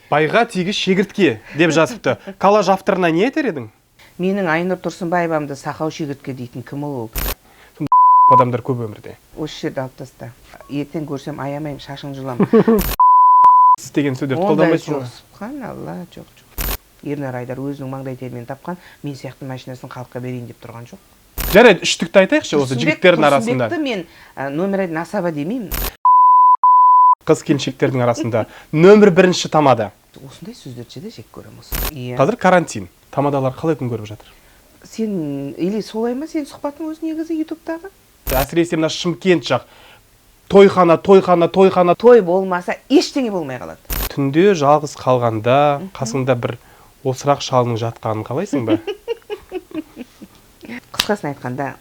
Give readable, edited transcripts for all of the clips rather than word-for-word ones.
Байға тегіс шегіртке деп жазыпты. Коллаж авторына не айтар едің? Менің Айнұр Тұрсынбаевамды сақау шегіртке дейтін кім ол? Адамдар көп өмірде. Осы жерді алып таста. Ертең көрсем аямайым, шашың жұлам. Істеген сөздерді қолданбайсың ғой. Алла, жоқ. Ернар Айдар өзінің маңдай терімен тапқан, мен сияқты машинасын халыққа берейін деп тұрған жоқ. Жарайды, үштікті айтайықшы осы жігіттердің арасында. Тұрсынбекті мен нөмір 1 асаба демеймін. Қыз келіншектердің арасында нөмір 1 тамада. Осындай сөздерді де жек көремін. Қазір карантин. Тамадалар қалай күн көріп жатыр? Сен, или солай ма сен сұхбаттың өзі негізі ютубтағы? Әсіресе мына Шымкент жақ. Тойхана. Той болмаса ештеңе болмай қалады. Түнде жалғыз қалғанда, қасыңда бір осырақ шалының жатқанын қалайсың ба? Қысқасын айтқанда,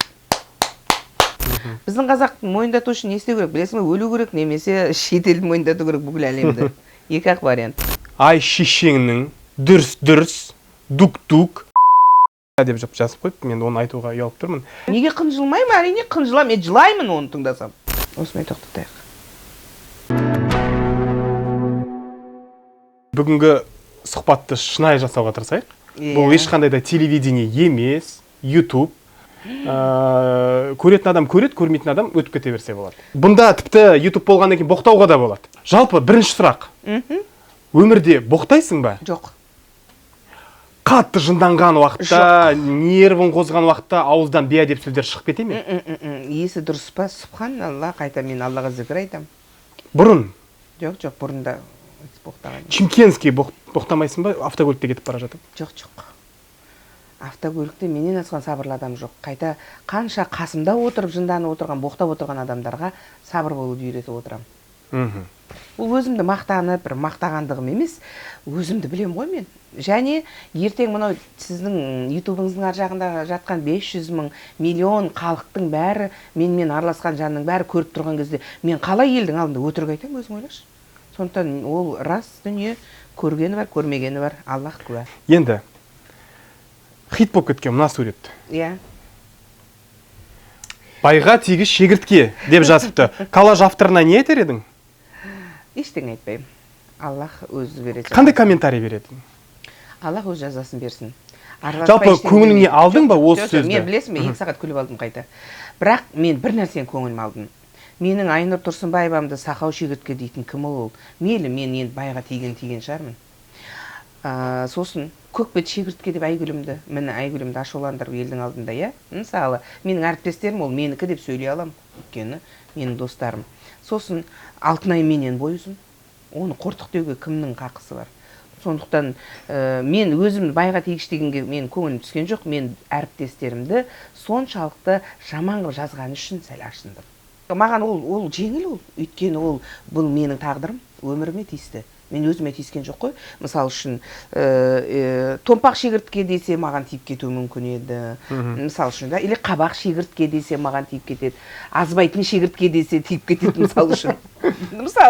біздің қазақтың мойындату үшін не істеу керек? Білесің бе, өлу керек немесе шетелді мойындату керек бүкіл әлемді. Екі-ақ вариант. Ай шешеңнің дүрс, дук деп жазып қойып, мен оны айтуға ұялып тұрмын. Неге қынжылмаймын? Әрине қынжылам, мен жылаймын оны тыңдасам. Осымен тоқтатайық. Бүгінгі сұхбатты шынайы жасауға тырысайық. Бұл ешқандай да телевидение емес, YouTube. Көретін адам көреді, көрмейтін адам өтіп кете берсе болады. Бұнда тіпті YouTube болғаннан кейін боқтауға да болады. Жалпы бірінші сұрақ. Өмірде боқтайсың ба? Жоқ. Қатты жынданған уақытта, нервін қозған уақытта ауыздан бейәдеп сөздер шығып кете ме? Есі дұрыс па? Субханалла, қайта мен Аллаға зікір айтам. Бұрын? Жоқ, бұрында боқтаған. Чимкенский боқтамайсың ба? Автокөлікте кетіп бара жатып? Жоқ. Автокөлікте менен асқан сабырлы адам жоқ. Қайта қанша қасымда отырып, жынданып отырған, боқтап отырған адамдарға сабыр болуды үйретіп отырам. Бұл өзімді мақтанып, бір мақтағандығым емес, өзімді білем ғой мен. Және ертең мынау сіздің ютубыңыздың ар жағында жатқан 500 мың, миллион халықтың бәрі, менімен араласқан жанның бәрі көріп тұрған кезде, мен қалай елдің алдында өтірік айтам, өзің ойлашы. Сондықтан ол рас дүние, көргені бар, көрмегені бар, Аллах куә. Енді хит болып кеткен мына сурет. Иә. Байға тегіс шегіртке деп жазыпты. Коллаж авторына не айтар едің? Ештеңе айтпаймын. Аллах өзі береді. Қандай комментарий береді? Аллах өз жазасын берсін. Жалпы көңіліңе алдың ба осы сөзді? Мен білесің бе, 2 сағат күліп алдым қайта. Бірақ мен бір нәрсені көңіліме алдым. Менің Айнұр Тұрсынбаевамды сақау шегіртке дейтін кім ол? Мейлі, мен енді байға тиген шығармын. Сосын көкбет шегіртке деп айгүлімді ашуландырып елдің алдында, иә? Мысалы, менің әріптестерім ол менікі деп сөйлей алам, өйткені менің достарым. Сосын Алтынай менен бой ұзын. Оны қортық деуге кімнің қақысы бар? Сондықтан мен өзімді байға тегіш дегенге мен көңілім түскен жоқ. Мен әріптестерімді соншалықты жаман қылып жазғаны үшін сәл ашындым. Маған ол жеңіл ол. Өйткені бұл менің тағдырым, өміріме тиісті. Мен өзіме тиіскен жоқ қой. Мысалы үшін томпақ шегіртке десе маған тиіп кетуі мүмкін еді. Мысалы үшін да, или қабақ шегіртке десе маған тиіп кетеді. Азбайтын шегіртке десе тиіп кетеді мысалы үшін.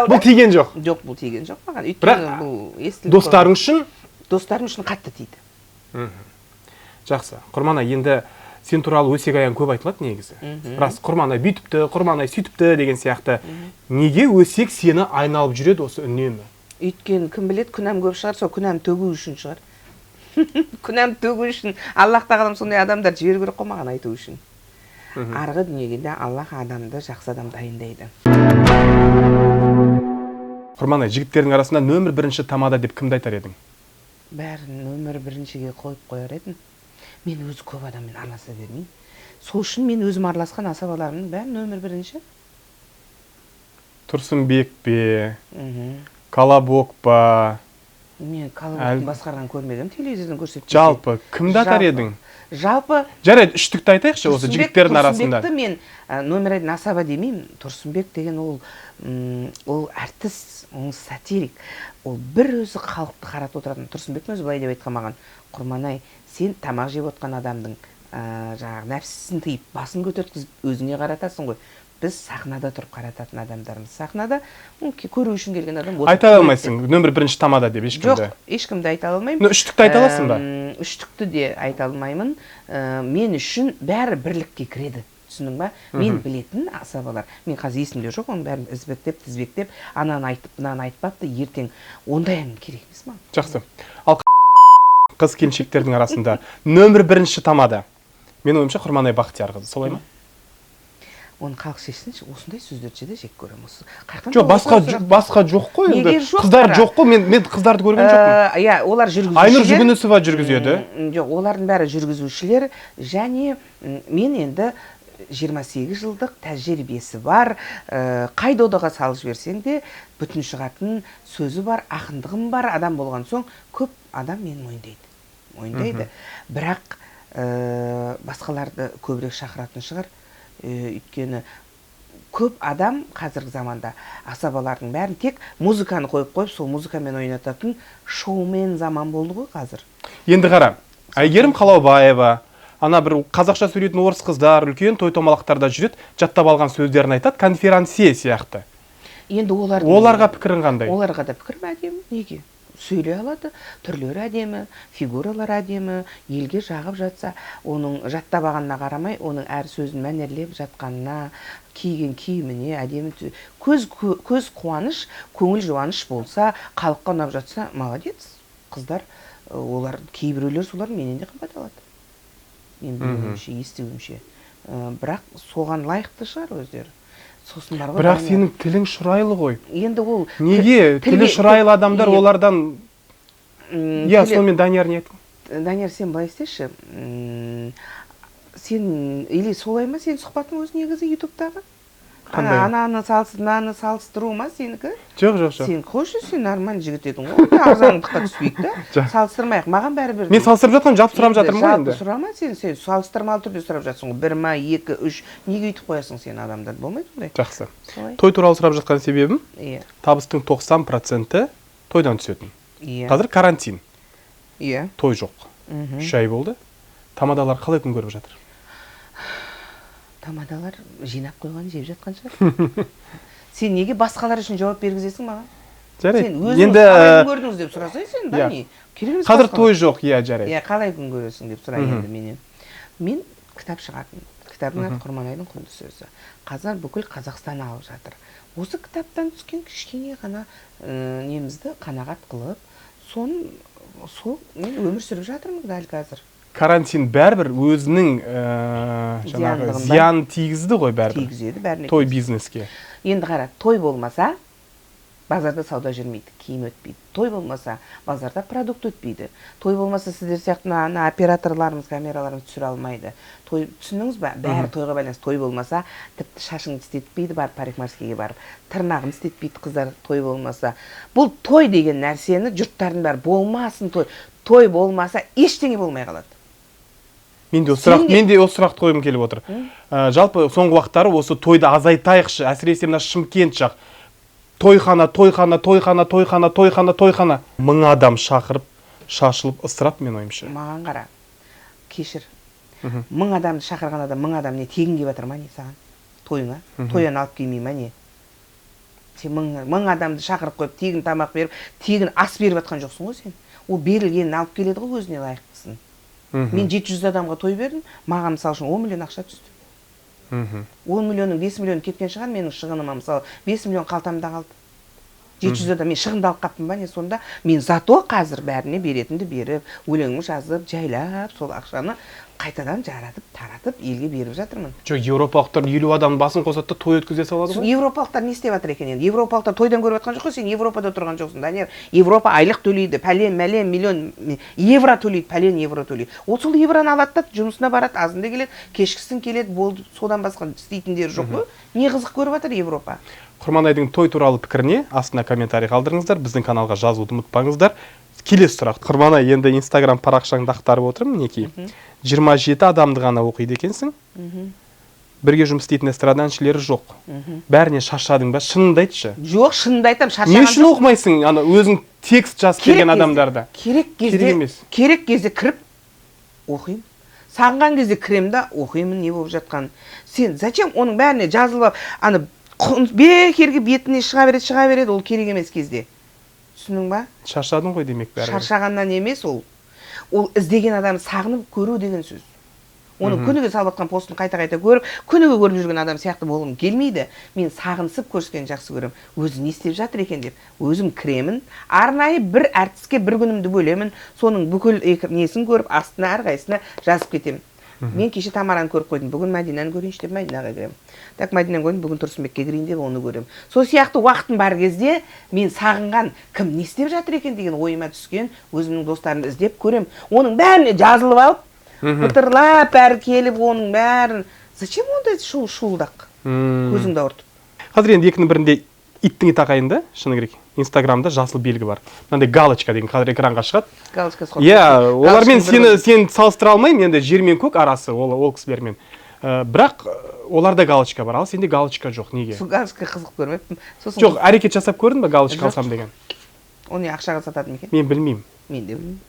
Бұл тиген жоқ. Жоқ, бұл тиген жоқ маған. Өйткені бұл естіліп достарың үшін? Достарым үшін қатты тиді. Жақсы. Құрманай, енді сен туралы өсек аян көп айтылады негізі. Рас, Құрманай бүйтіпті, Құрманай сөйтіпті деген сияқты. Неге өсек сені айналып жүреді осы үнемі? Өйткені кім біледі, күнәм көп шығар, сол күнәм төгу үшін шығар. Күнәм төгу үшін Аллах тағалам сондай адамдар жіберу керек қой маған айту үшін. Арғы дүниеге Аллах адамды, жақсы адам дайындайды. Құрманай, жігіттердің арасында нөмір 1 тамада деп кімді айтар едің? Бәрін нөмір 1-ге қойып қояр едім. Мен өзі көп адаммен араласа бермеймін. Сол үшін мен өзім араласқан асабаларымның бәрі нөмір 1. Тұрсынбек пе, Колобок па? Мен Колобоктың басқарған көрмегенмін, телевизордан көрсеткен. Жалпы, кімді атар едің? Жалпы. Жарайды, үштікті айтайықшы осы жігіттердің арасында. Тұрсынбекті мен нөмір 1 асаба демеймін. Тұрсынбек деген ол әртіс, ол сатирик. Ол бір өзі халықты қаратып отыратын. Тұрсынбектің өзі былай деп айтқан маған: Құрманай, сен тамақ жеп отқан адамдың жаңағы нәпсісін тыйып, басын көтертіп өзіңе қаратасың ғой. Біз сахнада тұрып қарататын адамдармыз. Сахнада көру үшін келген адам. Айта алмайсың, нөмір 1 тамада деп ешкімді? Жоқ, ешкімді айта алмаймын. Үштікті айта аласың ба? Үштікті де айта алмаймын. Мен үшін бәрі бірлікке кіреді. түсіндің ба? Мен білетін асабалар, мен қазір есімде жоқ, оның бәрін ізбектеп, тізбектеп, ананы айтып, мынаны айтпапты, ертең ондай әңгіме керек емес маған. Жақсы. Ал қыз келіншектердің арасында нөмір бірінші тамада. Мен ойымша Құрманай Бақтиярқызы, солай ма? Оны халық шешсінші, осындай сөздерді де жек көремін. Жоқ, басқа жоқ қой енді. Қыздар жоқ қой, мен қыздарды көрген жоқпын. Иә, олар жүргізушілер. Айнұр Жүгінісова жүргізеді. Жоқ, олардың бәрі жүргізушілер, және мен енді 28 жылдық тәжірибесі бар, қай додаға салып жіберсең де бүтін шығатын сөзі бар, ақындығым бар адам болған соң көп адам мені мойындайды. Бірақ басқаларды көбірек шақыратын шығар. Өйткені көп адам қазіргі заманда асабалардың бәрін тек музыканы қойып, сол музыкамен ойнататын шоумен заман болды ғой қазір. Енді қара, Әйгерім Қалаубаева, ана бір қазақша сөйлейтін орыс қыздар, үлкен той-томалақтарда жүреді, жаттап алған сөздерін айтады, конференция сияқты. Енді оларға пікірің қандай? Оларға да пікірім әдемі, неге? Сөйлей алады, түрлері әдемі, фигуралар әдемі, елге жағып жатса, оның жаттап алғанына қарамай, оның әр сөзін мәнерлеп жатқанына, киген киіміне әдемі, көз қуаныш, көңіл жуаныш болса, халыққа ұнап жатса, молодец. Қыздар, олар кейбіреулер солар менен де қымбат алады. Мен білуімше, естуімше. Бірақ соған лайықты шығар өздері. Бірақ сенің тілің шұрайлы ғой. Енді ол... Неге? Тілі шұрайлы адамдар олардан... Иә, сонымен Данияр не айтқан? Данияр, сен былай істеші. Сен, или солай ма сен сұхбаттың өзі негізі ютубтағы? Қандай? Ананы салыстыру ма сенікі? Жоқ. Сен қойшы, сен нормально жігіт едің ғой. Ағзаңдыққа түспейік та. Салыстырмайық. Маған бәрі бір. Мен салыстырып жатқан, жалпы сұрап жатырмын ғой енді. Жалпы сұрама, сен салыстырмалы түрде сұрап жатсың ғой. 1 ма, 2, 3. Неге үйтіп қоясың сен адамдар? Болмайды ондай. Жақсы. Той туралы сұрап жатқан себебім, Иә. табыстың 90% тойдан түсетін. Иә. Қазір карантин. Иә. Той жоқ. 3 ай болды. Тамадалар қалай күн көріп жатыр? Тамадалар жинап қойған, жеп жатқан шығар. Сен неге басқалар үшін жауап бергізесің маған? Жарайды. Сен өзіңіз қалай күн көрдіңіз деп сұрасай сен, да не? Қазір той жоқ, иә, жарайды. Иә, қалай күн көресің деп сұрай енді менен. Мен кітап шығардым. Кітабың аты Құрманайдың құнды сөзі. Қазір бүкіл Қазақстан алып жатыр. Осы кітаптан түскен кішкене ғана немізді қанағат қылып, сол мен өмір сүріп жатырмын дәл қазір. Карантин бәрібір өзінің зиян тигізді ғой бәрібір. Тигізеді бәріне. Той бизнеске. Енді қара, той болмаса, базарда сауда жүрмейді, киім өтпейді. Той болмаса, базарда продукт өтпейді. Той болмаса, сіздер сияқты операторларымыз, камераларымыз түсіре алмайды. Той, түсіндіңіз ба? Бәрі тойға байланысты. Той болмаса, тіпті шашыңды істетпейді, барып парикмахерскеге барып. Тырнағын істетпейді қыздар, той болмаса. Бұл той деген нәрсені жұрттардың бәрі болмасын той. Той болмаса, ештеңе болмай қалады. Менде осы сұрақты қойғым келіп отыр. Жалпы соңғы уақыттары осы тойды азайтайықшы, әсіресе мына Шымкент жақ. Тойхана. 1000 адам шақырып, шашылып, ысырап мен ойымша. Маған қара. Кешір. 1000 адамды шақырған адам 1000 адам не тегін келіп жатыр ма не саған? Тойыңа? Тойын алып келмей ма не? Сен 1000 адамды шақырып қойып, тегін тамақ беріп, тегін ас беріп жатқан жоқсың ғой сен. Ол берілгенін алып келеді ғой өзіне лайықтысын. Мен 700 адамға той бердім, маған мысал үшін 10 миллион ақша түсті. 10 миллионның 5 миллион кеткен шығар, менің шығыныма мысалы 5 миллион қалтамда қалды. 700 адам мен шығындалып қаптым ба не сонда? Мен зато қазір бәріне беретінді беріп, өлеңімді жазып, жайлап, сол ақшаны қайтадан жаратып, таратып, елге беріп жатырмын. Жоқ, еуропалықтар 50 адам басын қосады да той өткізе салады ғой. Еуропалықтар не істеп жатыр екен енді? Еуропалықтар тойдан көріп жатқан жоқ қой, сен Еуропада отырған жоқсың, Данияр. Еуропа айлық төлейді, пәлен, миллион евро төлейді, пәлен евро төлейді. Ол сол евроны алады да жұмысына барады, азында келеді, кешкісін келеді, болды, содан басқа істейтіндері жоқ қой. Не қызық көріп жатыр Еуропа? Құрманайдың той туралы пікіріне астына комментарий қалдырыңыздар, біздің каналға жазуды ұмытпаңыздар. Келесі сұрақ. Құрманай, енді Инстаграм парақшаңды ақтарып отырмын, мінекей. 27 адамды ғана оқиды екенсің. Бірге жұмыс істейтін эстрада әншілері жоқ. Бәріне шаршадың ба? Шыныңды айтшы. Жоқ, шынымды айтам, шаршаған. Не үшін оқымайсың? Ана өзің текст жазып берген адамдарды. Керек кезде кіріп оқимын. Сағынған кезде кіремін да оқимын не болып жатқан. Сен зачем оның бәріне жазылып, аны бекерге бетіне шыға береді, ол керек емес кезде. Түсінің ба? Шаршадың ғой демек бәрі. Шаршағаннан емес ол. Ол іздеген адамды сағынып көру деген сөз. Оның күніге салып жатқан постын қайта-қайта көріп, күніге көріп жүрген адам сияқты болғым келмейді. Мен сағынысып көріскенді жақсы көремін. Өзі не істеп жатыр екен деп. Өзім кіремін, арнайы бір әртіске бір күнімді бөлемін. Соның бүкіл несін көріп, астына әрқайсысына жазып кетемін. Мен кеше Тамараны көріп қойдым. Бүгін Мәдинаны көрейінші деп Мәдинаға кіремін. Так Мәдинаны көрдім, бүгін Тұрсынбекке кірейін деп оны көремін. Сол сияқты уақытым бар кезде мен сағынған кім не істеп жатыр екен деген ойыма түскен өзімнің достарымды іздеп көремін. Оның бәріне жазылып алып, бытырлап бәрі келіп, оның бәрін. Зачем ондай шуылдақ? Көзіңді ауыртып. Қазір енді екінің бірінде иттің тағайында, шыны керек. Инстаграмда жасыл белгі бар. Мынандай галочка деген қазір экранға шығады. Галочка сқорып. Иә, олармен сен салыстыра алмаймын, енді жер мен көк арасы ол кісілермен. Бірақ оларда галочка бар, ал сенде галочка жоқ. Неге? Сол галочка қызық көрмеппін. Жоқ, әрекет жасап көрдің бе галочка алсам деген? Оны ақшаға сатады ма екен? Мен білмеймін. Мен де білмеймін.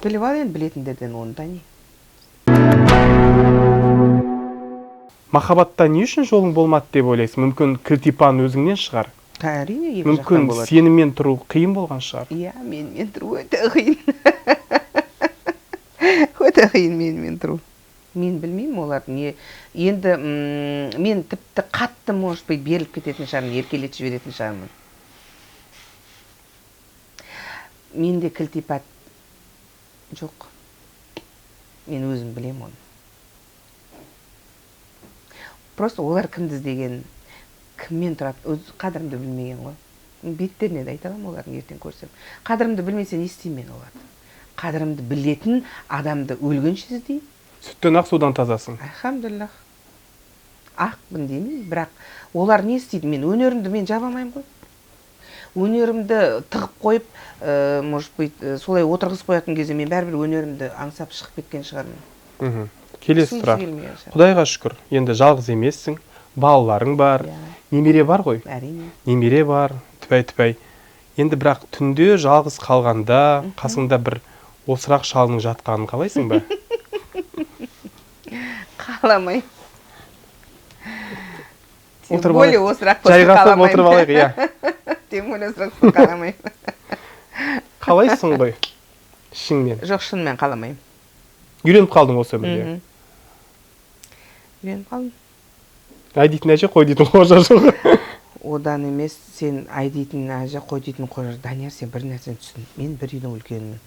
Біліп ал енді білетіндерден оны тани. Махаббатта не үшін жолың болмады деп ойлайсың? Мүмкін кілтипан өзіңнен шығар. Әрине, екі жақтан Мүмкін болады. сенімен тұру қиын болған шығар. Иә, менімен тұру өте қиын. Өте қиын менімен тұру. Мен білмеймін олар не. Енді мен тіпті қатты, может быть, беріліп кететін шығармын, еркелетіп жіберетін шығармын. Менде кілтипат жоқ. Мен өзім білем оны. Просто олар кімді іздеген, кіммен тұрады, өз қадірімді білмеген ғой. Беттеріне де айта аламын олардың ертең көрсем. Қадірімді білмесе не істеймін мен оларды? Қадірімді білетін адамды өлгенше іздеймін. Сүттен ақ судан тазасың. Альхамдулиллах. Ақпын деймін, бірақ олар не істейді? Мен өнерімді мен жабамаймын ғой. Өнерімді тығып қойып, может быть, солай отырғызып қоятын кезде мен бәрібір өнерімді аңсап шығып кеткен шығармын. Келесі сұрақ. Құдайға шүкір, енді жалғыз емессің, балаларың бар, немере бар ғой? Әрине. Немере бар, түпәй. Енді бірақ түнде жалғыз қалғанда, қасыңда бір осырақ шалының жатқанын қалайсың ба? Қаламай. Отырып алайық. Осырақ жайғасып отырып алайық, иә. Тем более осырақ қаламаймын. Қалайсың ғой? Ішіңмен. Жоқ, шынымен қаламаймын. Үйреніп қалдың осы өмірге. Үйреніп қалдым. Ай дейтін әже, қой дейтін қожа жоқ. Одан емес, сен ай дейтін әже, қой дейтін қожа. Данияр, сен бір нәрсені түсін. Мен бір үйдің үлкенімін.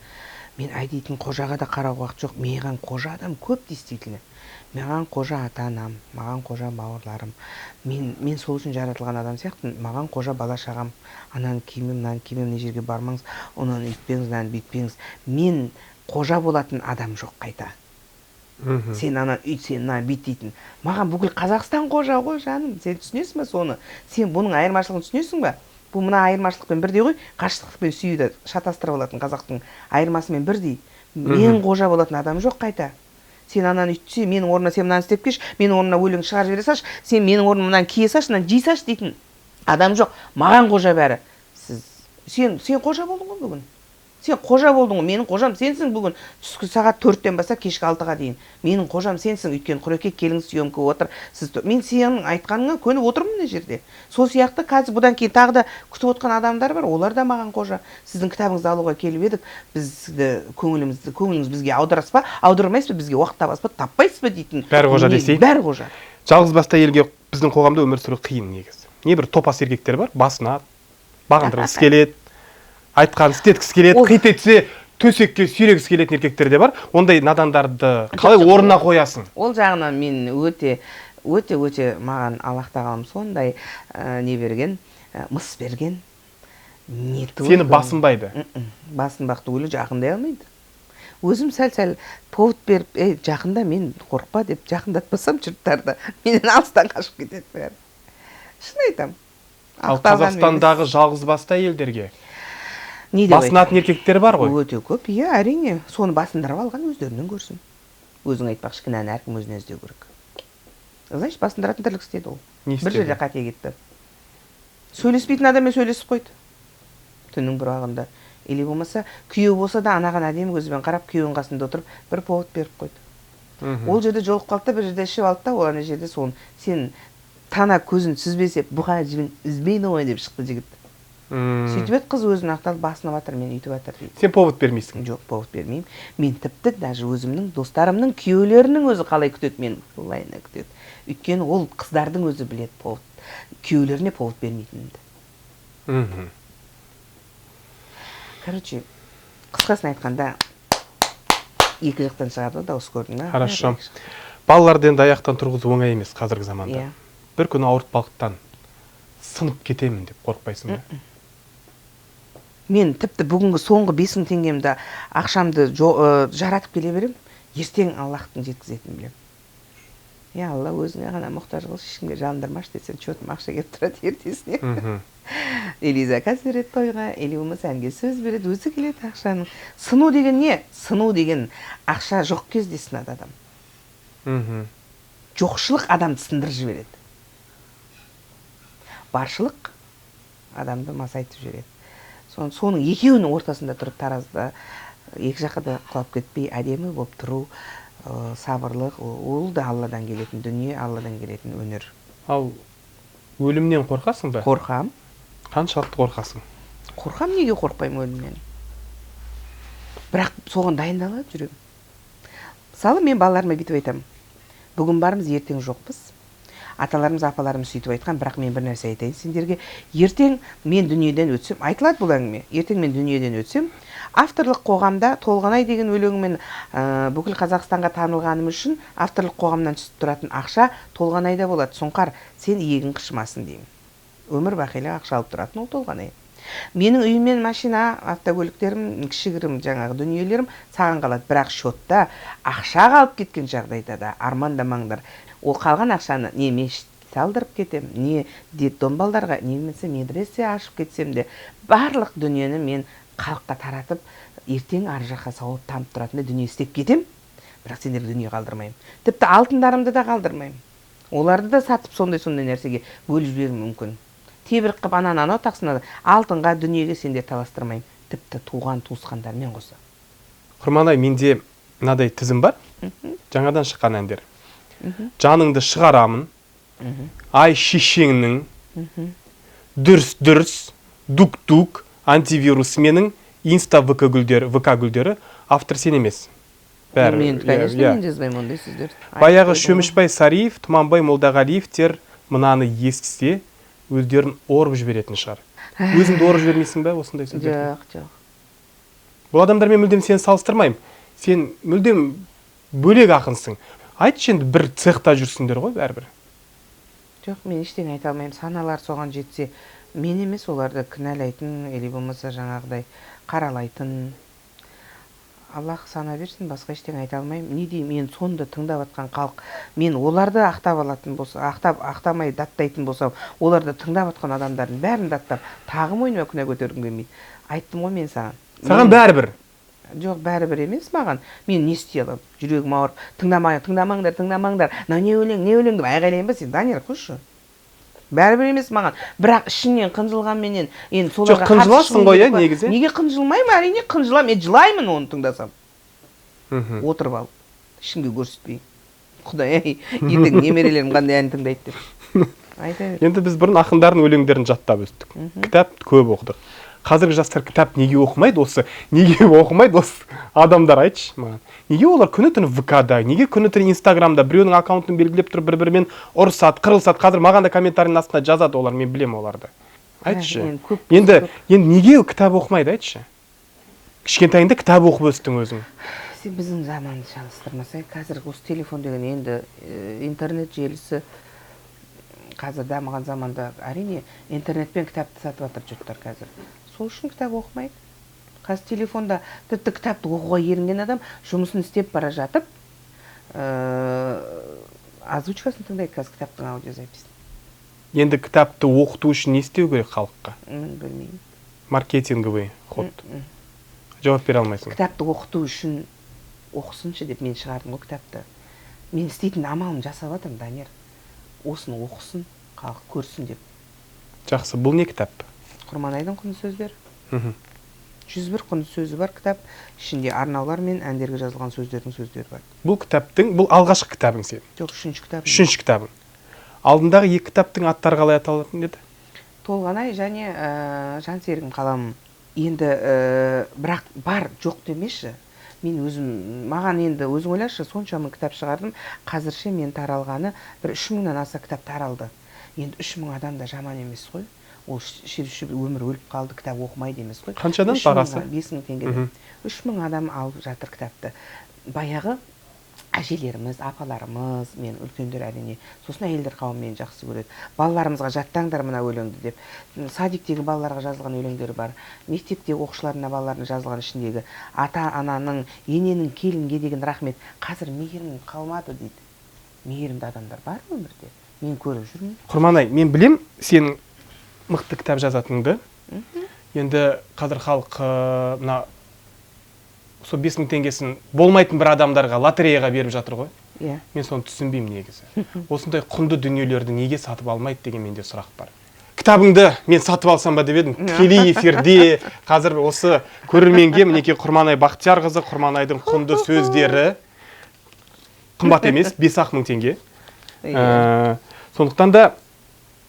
Мен ай дейтін қожаға да қарауға уақыт жоқ. Маған қожа адам көп действительно. Маған қожа ата-анам, маған қожа бауырларым. Мен сол үшін жаратылған адам сияқтымын. Маған қожа бала-шағам. Ананы киімім, мынаны киімім, не жерге бармаңыз, онаны үйтпеңіз, мынаны бүйтпеңіз. Мен қожа болатын адам жоқ қайта. Сен ана үй, сен ана бүйт дейтін. Маған бүкіл Қазақстан қожа ғой жаным. Сен түсінесің ба соны? Сен бұның айырмашылығын түсінесің ба? Бұл мына айырмашылықпен бірдей ғой. Қашықтықпен сүюді шатастырып алатын қазақтың айырмасымен бірдей. Мен қожа болатын адам жоқ қайта. Сен ананы үйтсе, менің орнына сен мынаны істеп кеш, менің орнына өлең шығарып жібере саш, сен менің орныма мынаны кие саш, мынаны жи саш дейтін адам жоқ. Маған қожа бәрі. Сен қожа болдың ғой бүгін. Сен қожа болдың ғой, менің қожам сенсің бүгін. Түскі сағат 4-тен бастап кешкі 6-ға дейін. Менің қожам сенсің, өйткені Құреке келіңіз съемка отыр. Мен сенің айтқаныңа көніп отырмын мына жерде. Сол сияқты қазір бұдан кейін тағы да күтіп отқан адамдар бар, олар да маған қожа. Сіздің кітабыңызды алуға келіп едік, бізді көңіліңіз бізге аударасыз ба, аудармайсыз ба, бізге уақыт табасыз ба, таппайсыз ба дейтін. Бәрі қожа десей. Бәрі қожа. Жалғыз басты әйелге біздің қоғамда өмір сүру қиын негізі. Небір топас еркектер бар, басына бағындырғысы келеді, айтқан істеткісі келеді, қит етсе төсекке сүйрегісі келетін еркектер де бар. Ондай надандарды қалай орнына қоясың? Ол жағынан мен өте маған Аллах тағалам сондай не берген, мыс берген. Сені басынбайды. Басынбақ түгілі жақындай алмайды. Өзім сәл повод беріп, жақында мен қорықпа деп жақындатпасам жұрттарды, менен алыстан қашып кетеді бәрі. Шын айтам. Ал Қазақстандағы жалғыз басты әйелдерге не деп басынатын еркектер бар ғой? Өте көп, иә, әрине. Соны басындырып алған өздерінен көрсін. Өзің айтпақшы, кінәні әркім өзіне іздеу керек. Значит, басындыратын тірлік істеді ол. Бір жерде қате кетті. Сөйлеспейтін адаммен сөйлесіп қойды. Түннің бір уақытында. Или болмаса, күйеу болса да анаған әдемі көзбен қарап, күйеуінің қасында отырып, бір повод беріп қойды. Ол жерде жолып қалды да, бір жерде ішіп алды да, ол ана жерде соны сен тана көзін сүзбесе, бұға жібін үзбейді ғой деп шықты жігіт. Сөйтіп қыз өзін ақталып басынып жатыр, мен үйтіп жатыр дейді. Сен повод бермейсің. Жоқ, повод бермеймін. Мен тіпті даже өзімнің достарымның күйеулерінің өзі қалай күтеді, мен олайына күтеді. Өйткені ол қыздардың өзі біледі повод. Күйеулеріне повод бермейтінімді. Короче, қысқасын айтқанда, екі жақтан шығарды, дауыс көрдің ба? Хорошо. Балаларды енді аяқтан тұрғызу оңай емес қазіргі заманда. Иә. Бір күні ауыртпалықтан сынып кетемін деп қорықпайсың ба? Мен тіпті бүгінгі соңғы 5.000 теңгемді ақшамды жаратып келе берем, ертең Аллахтың жеткізетінін білем. Я Алла, өзіңе ғана мұқтаж қылшы, ешкімге жалындырмашы десең, чотым ақша келіп тұрады ертесіне. Или заказ береді тойға, или болмаса әнге сөз береді, өзі келеді ақшаның. Сыну деген не? Сыну деген ақша жоқ кезде сынады адам. Жоқшылық адамды сындырып жібереді. Баршылық адамды масайтып жібереді. Соның екеуінің ортасында тұрып, таразда екі жаққа да құлап кетпей, әдемі болып тұру, сабырлық, ол да Алладан келетін дүние, Алладан келетін өнер. Ал өлімнен қорқасың ба? Қорқам. Қаншалықты қорқасың? Қорқам, неге қорқпаймын өлімнен? Бірақ соған дайындалады жүрегім. Мысалы, мен балаларыма бүйтіп айтамын. Бүгін бармыз, ертең жоқпыз. Аталарымыз, апаларымыз сөйтіп айтқан, бірақ мен бір нәрсе айтайын сендерге. Ертең мен дүниеден өтсем, айтылады бұл әңгіме. Ертең мен дүниеден өтсем, авторлық қоғамда Толғанай деген өлеңімен бүкіл Қазақстанға танылғаным үшін авторлық қоғамнан түсіп тұратын ақша Толғанайда болады. Сұңқар, сен иегің қышымасын деймін. Өмір бақилық ақша алып тұратын ол Толғанай. Менің үйіммен машина, автокөліктерім, кішігірім жаңағы дүниелерім саған қалады. Бірақ шотта ақша қалып кеткен жағдайда да армандамаңдар. Ол қалған ақшаны не мешіт салдырып кетем, не детдом балдарға, немесе медресе ашып кетсем де, барлық дүниені мен халыққа таратып, ертең ар жаққа сауап тамып тұратындай дүние істеп кетем. Бірақ сендерге дүние қалдырмаймын. Тіпті алтындарымды да қалдырмаймын. Оларды да сатып сондай нәрсеге бөліп жіберуім мүмкін. Тебірік қып анау тақсынады. Алтынға, дүниеге сендер таластырмаймын. Тіпті туған туысқандармен қоса. Құрманай, менде мынадай тізім бар. Жаңадан шыққан әндер. Жаныңды шығарамын. Ай шешеңнің. Дүрс, дук, антивирус менің. Инста ВК гүлдері. Автор сен емес. Мен, конечно, мен жазбаймын ондай сөздерді. Баяғы Шөмішбай Сариев, Тұманбай Молдағалиевтер мынаны естісе, өздерін орып жіберетін шығар. Өзіңді орып жібермейсің бе осындай сөздерді? Жоқ. Бұл адамдармен мүлдем сені салыстырмаймын. Сен мүлдем бөлек ақынсың. Айтшы енді бір цехта жүрсіңдер ғой бәрібір. Жоқ, мен ештеңе айта алмаймын. Саналар соған жетсе, мен емес оларды кінәлайтын, или болмаса жаңағыдай қаралайтын. Аллах сана берсін, басқа ештеңе айта алмаймын. Не деймін, мен сонда тыңдап жатқан халық, мен оларды ақтап алатын болса, ақтамай даттайтын болсам, оларды тыңдап жатқан адамдардың бәрін даттап, тағы мойныма күнә көтергім келмейді. Айттым ғой мен саған. Саған бәрібір. Жоқ, бәрібір емес маған. Мен не істей аламын? Жүрегім ауырып, тыңдамаңдар. Не өлең деп айғайлайын ба сен? Данияр, қойшы. Бәрібір емес маған. Бірақ ішіңнен қынжылғанменен, енді соларға қарсы қынжыласың ғой, негізі. Неге қынжылмаймын? Әрине қынжылам, мен жылаймын оны тыңдасам. Отырып алып, ішімге көрсетпей. Құдай, ертең немерелерім қандай ән тыңдайды деп. Енді біз бұрын ақындардың өлеңдерін жаттап өстік. Кітап көп оқыдық. Қазіргі жастар кітап неге оқымайды осы? Адамдар айтшы маған. Неге олар күні түні ВК-да, неге күні түні Инстаграмда біреудің аккаунтын белгілеп тұрып бір-бірімен ұрысады, қырылысады. Қазір маған да комментарийдің астына жазады олар, мен білем оларды. Айтшы. Енді неге кітап оқымайды, айтшы. Кішкентайында кітап оқып өстің өзің. Сен біздің заманды жалыстырмасай, қазір осы телефон деген енді интернет желісі қазір дамыған заманда әрине интернетпен кітапты сатып жатыр жұрттар қазір. Сол үшін кітап оқымайды. Қазір телефонда тіпті кітапты оқуға ерінген адам жұмысын істеп бара жатып, озвучкасын тыңдайды қазір кітаптың аудиозаписін. Енді кітапты оқыту үшін не істеу керек халыққа? Мен білмеймін. Маркетинговый ход. Жауап бере алмайсың. Кітапты оқыту үшін оқысыншы деп мен шығардым ғой кітапты. Мен істейтін амалын жасап жатырмын, Данияр. Осыны оқысын, халық көрсін деп. Жақсы, бұл не кітап? Құрманайдың құнды сөздер. 101 құнды сөзі бар кітап. Ішінде арнаулар мен әндерге жазылған сөздердің сөздері бар. Бұл кітаптың, бұл алғашқы кітабың сен? Жоқ, үшінші кітабың. Үшінші кітабың. Алдындағы екі кітаптың аттары қалай аталатын еді? Толғанай және Жансерігім қаламым. Енді бірақ бар жоқ демеші. Мен өзім, маған енді өзің ойлашы, сонша мың кітап шығардым. Қазірше мен таралғаны бір 3000-нан аса кітап таралды. Енді 3000 адам да жаман емес қой. Ол шіруші өмір өліп қалды, кітап оқымайды емес қой. Қаншадан бағасы? 5000 теңгеден. 3000 адам алып жатыр кітапты. Баяғы әжелеріміз, апаларымыз, мен үлкендер әрине, сосын әйелдер қауым мені жақсы көреді. Балаларымызға жаттаңдар мына өлеңді деп. Садиктегі балаларға жазылған өлеңдер бар. Мектептегі оқушыларына, балаларына жазылған ішіндегі ата-ананың, ененің, келінге деген рахмет. Қазір мейірім қалмады дейді. Мейірімді адамдар бар өмірде. Мен көріп жүрмін. Құрманай, мен білем сен мықты кітап жазатыныңды. Енді қазір халық мына сол 5000 теңгесін болмайтын бір адамдарға лотереяға беріп жатыр ғой. Иә. Мен соны түсінбеймін негізі. Осындай құнды дүниелерді неге сатып алмайды деген менде сұрақ бар. Кітабыңды мен сатып алсам ба деп едім. Тікелей эфирде қазір осы көрерменге мінекей Құрманай Бақтиярқызы, Құрманайдың құнды сөздері қымбат емес, 5-ақ мың теңге. Сондықтан да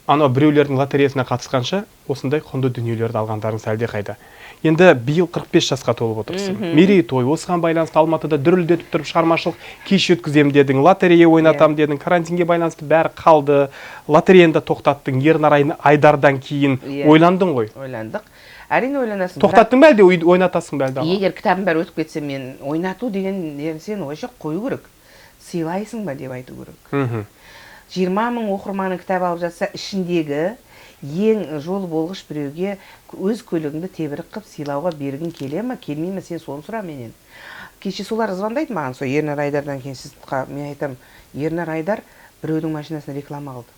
анау біреулердің лотереясына қатысқанша осындай құнды дүниелерді алғандарыңыз әлде қайда. Енді биыл 45 жасқа толып отырсың. Мерейтой, осыған байланысты Алматыда дүрілдетіп тұрып шығармашылық кеш өткіземін дедің, лотерея ойнатам дедің, карантинге байланысты бәрі қалды. Лотереяны тоқтаттың, Ернар Айдардан кейін ойландың ғой. Ойландық. Әрине ойланасың. Тоқтаттың ба әлде ойнатасың ба әлде? Егер кітабым бәрі өтіп кетсе, мен ойнату деген сен ойша қою керек. Сыйлайсың ба деп айту керек. 20 мың оқырманы кітап алып жатса, ішіндегі ең жолы болғыш біреуге өз көлігіңді тебірік қып сыйлауға бергің келе ме, келмей ме, сен соны сұра менен. Кеше солар звондайды маған, сол Ернар Айдардан кейін мен айтам, Ернар Айдар біреудің машинасына реклама қылды.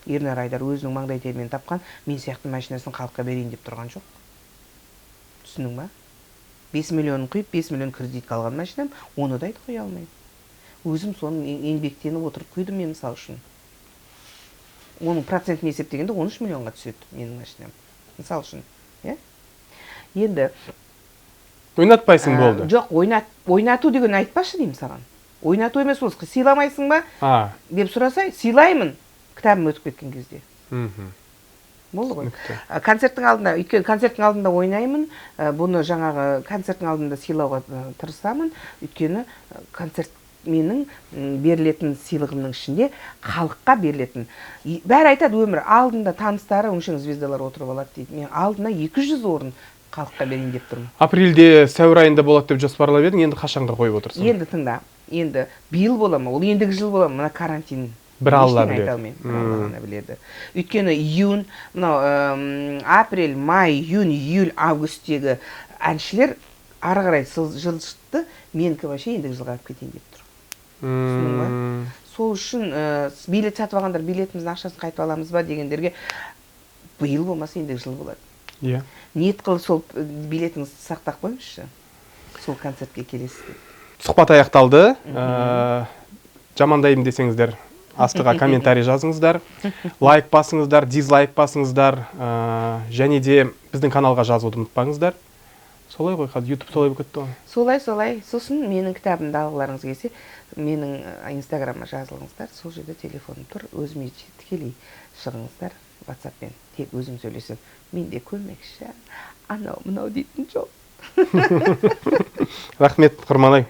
Ернар Айдар өзінің маңдай термен тапқан, мен сияқты машинасын халыққа берейін деп тұрған жоқ. Түсінің ба? 5 миллионын құйып, 5 миллион кредит қалған машинам, оны да айтып қоя алмаймын. Өзім соның еңбектеніп отырып құйдым мен мысал үшін. Оның процентін есептегенде 13 миллионға түседі менің машинам. Мысал үшін. Енді ойнатпайсың болды. Жоқ, ойнату деген айтпашы деймін саған. Ойнату емес ол, сыйламайсың ба? Деп сұрасай, сыйлаймын кітабым өтіп кеткен кезде. Болды ғой. Концерттің алдында, өйткені концерттің алдында ойнаймын, бұны жаңағы концерттің алдында сыйлауға тырысамын, өйткені концерт менің берілетін сыйлығымның ішінде халыққа берілетін. Бәрі айтады өмір, алдында таныстары, өңшең звездалар отырып алады дейді. Мен алдына 200 орын халыққа берейін деп тұрмын. Апрельде, сәуір айында болады деп жоспарлап едің, енді қашанға қойып отырсың? Енді тыңда, енді биыл бола ма, ол ендігі жыл бола ма, мына карантин. Бір Алла біледі. Өйткені июнь, апрель, май, июнь, июль, августтегі әншілер ары қарай жылжытты, менікі вообще ендігі жылға алып кетейін деп тұр. Сол үшін билет сатып алғандар билетіміздің ақшасын қайтып аламыз ба дегендерге биыл болмаса ендігі жыл болады. Ниет қылып сол билетіңізді сақтап қойыңызшы. Сол концертке келесіз. Сұхбат аяқталды. Жамандаймын десеңіздер, астыға комментарий жазыңыздар. Лайк басыңыздар, дизлайк басыңыздар. Және де біздің каналға жазуды ұмытпаңыздар. Солай ғой, қазір YouTube солай болып кетті ғой. Солай. Сосын менің кітабымды алғыларыңыз келсе, менің инстаграмға жазылыңыздар. Сол жерде телефоным тұр. Өзіме тікелей шығыңыздар WhatsApp-пен. Тек өзім сөйлесем. Мен де көмекші. Анау мынау дейтін жоқ. Рахмет, Құрманай.